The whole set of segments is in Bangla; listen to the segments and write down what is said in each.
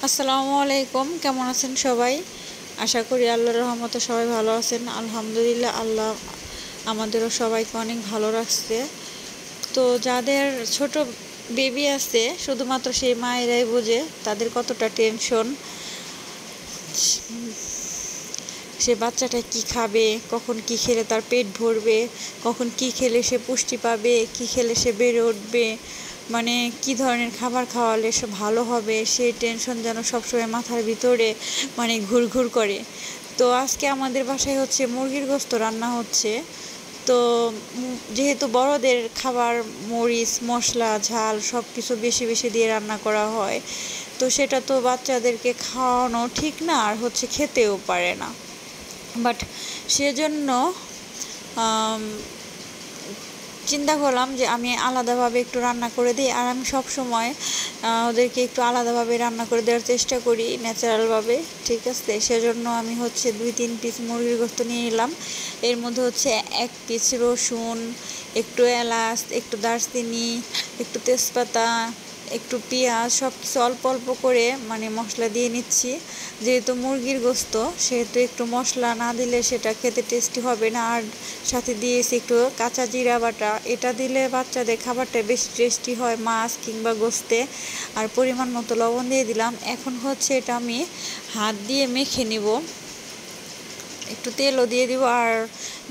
আসসালামু আলাইকুম, কেমন আছেন সবাই? আশা করি আল্লাহর রহমতে সবাই ভালো আছেন। আলহামদুলিল্লাহ, আল্লাহ আমাদেরও সবাইকে অনেক ভালো রাখছে। তো যাদের ছোট বেবি আছে শুধুমাত্র সেই মায়েরাই বোঝে তাদের কতটা টেনশন। সে বাচ্চাটা কি খাবে, কখন কি খেলে তার পেট ভরবে, কখন কি খেলে সে পুষ্টি পাবে, কি খেলে সে বেড়ে উঠবে, মানে কি ধরনের খাবার খাওয়ালে সে ভালো হবে, সেই টেনশন যেন সবসময় মাথার ভিতরে মানে ঘুরঘুর করে। তো আজকে আমাদের বাসায় হচ্ছে মুরগির গোশত রান্না হচ্ছে। তো যেহেতু বড়দের খাবার মরিচ মশলা ঝাল সব কিছু বেশি বেশি দিয়ে রান্না করা হয়, তো সেটা তো বাচ্চাদেরকে খাওয়ানো ঠিক না, আর হচ্ছে খেতেও পারে না। বাট সেজন্য চিন্তা করলাম যে আমি আলাদাভাবে একটু রান্না করে দিই। আর আমি সব সময় ওদেরকে একটু আলাদাভাবে রান্না করে দেওয়ার চেষ্টা করি, ন্যাচারালভাবে। ঠিক আছে, সেজন্য আমি হচ্ছে 2-3 পিস মুরগির গোশত নিয়ে নিলাম। এর মধ্যে হচ্ছে 1 পিস রসুন, একটু এলাচ, একটু দারচিনি, একটু তেজপাতা, একটু পেঁয়াজ, সব কিছু অল্প অল্প করে মানে মশলা দিয়ে নিচ্ছি। যেহেতু মুরগির গোশত, সেহেতু একটু মশলা না দিলে সেটা খেতে টেস্টি হবে না। আর সাথে দিয়েছি একটু কাঁচা জিরা বাটা, এটা দিলে বাচ্চাদের খাবারটা বেশি টেস্টি হয় মাছ কিংবা গোশতে। আর পরিমাণ মতো লবণ দিয়ে দিলাম। এখন হচ্ছে এটা আমি হাত দিয়ে মেখে নিব, একটু তেলও দিয়ে দিব। আর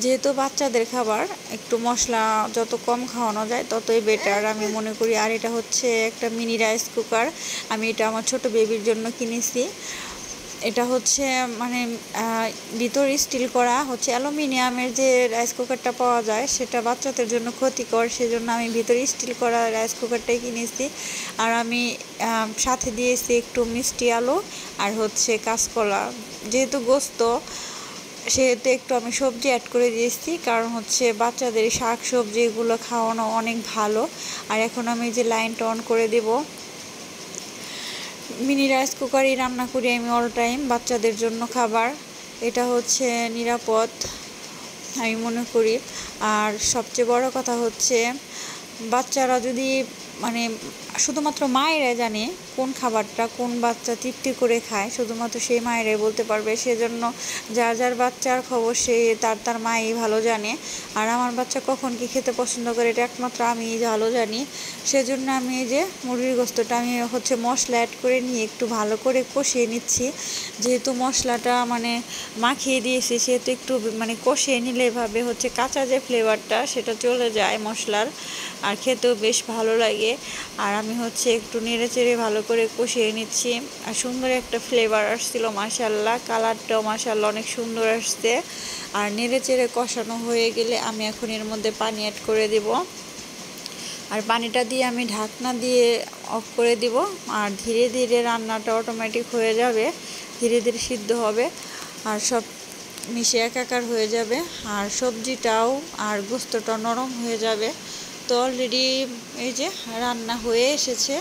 যেহেতু বাচ্চাদের খাবার, একটু মশলা যত কম খাওয়ানো যায় ততই বেটার আমি মনে করি। আর এটা হচ্ছে একটা মিনি রাইস কুকার, আমি এটা আমার ছোট বেবির জন্য কিনেছি। এটা হচ্ছে মানে ভিতর স্টিল করা, হচ্ছে অ্যালুমিনিয়ামের যে রাইস কুকারটা পাওয়া যায় সেটা বাচ্চাদের জন্য ক্ষতিকর, সেজন্য আমি ভিতর স্টিল করা রাইস কুকারটাই কিনেছি। আর আমি সাথে দিয়েছি একটু মিষ্টি আলু আর হচ্ছে কাঁচকলা। যেহেতু গোশত সেহেতু একটু আমি সবজি অ্যাড করে দিয়েছি, কারণ হচ্ছে বাচ্চাদের শাক সবজি এগুলো খাওয়ানো অনেক ভালো। আর এখন আমি যে লাইনটা অন করে দেব। মিনি রাইস কুকারই রান্না করি আমি অল টাইম বাচ্চাদের জন্য খাবার। এটা হচ্ছে নিরাপদ আমি মনে করি। আর সবচেয়ে বড় কথা হচ্ছে বাচ্চারা যদি মানে শুধুমাত্র মায়েরাই জানে কোন খাবারটা কোন বাচ্চা তৃপ্তি করে খায়, শুধুমাত্র সেই মায়েরাই বলতে পারবে। সেজন্য যার যার বাচ্চার খবর সে তার মাই ভালো জানে। আর আমার বাচ্চা কখন কি খেতে পছন্দ করে এটা একমাত্র আমি ভালো জানি। সেজন্য আমি এই যে মুরগির গোশতটা আমি হচ্ছে মশলা অ্যাড করে নিয়ে একটু ভালো করে কষিয়ে নিচ্ছি। যেহেতু মশলাটা মানে মাখিয়ে দিয়েছি, সেহেতু একটু মানে কষিয়ে নিলে এভাবে হচ্ছে কাঁচা যে ফ্লেভারটা সেটা চলে যায় মশলার, আর খেতেও বেশ ভালো লাগে। আর আমি হচ্ছে একটু নেড়ে চেড়ে ভালো করে কষিয়ে নিচ্ছি। আর সুন্দর একটা ফ্লেভার আসছিল মাশাআল্লাহ, কালারটাও মাশাআল্লাহ অনেক সুন্দর আসছে। আর নেড়ে চেড়ে কষানো হয়ে গেলে আমি এখন এর মধ্যে পানি অ্যাড করে দেব। আর পানিটা দিয়ে আমি ঢাকনা দিয়ে অফ করে দিব। আর ধীরে ধীরে রান্নাটা অটোমেটিক হয়ে যাবে, ধীরে ধীরে সিদ্ধ হবে আর সব মিশে একাকার হয়ে যাবে। আর সবজিটাও আর গোশতটাও নরম হয়ে যাবে। তো অলরেডি এই যে রান্না হয়ে এসেছে,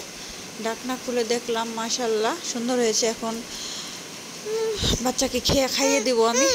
ঢাকনা খুলে দেখলাম মাশাআল্লাহ সুন্দর হয়েছে। এখন বাচ্চাকে খাইয়ে দেবো আমি।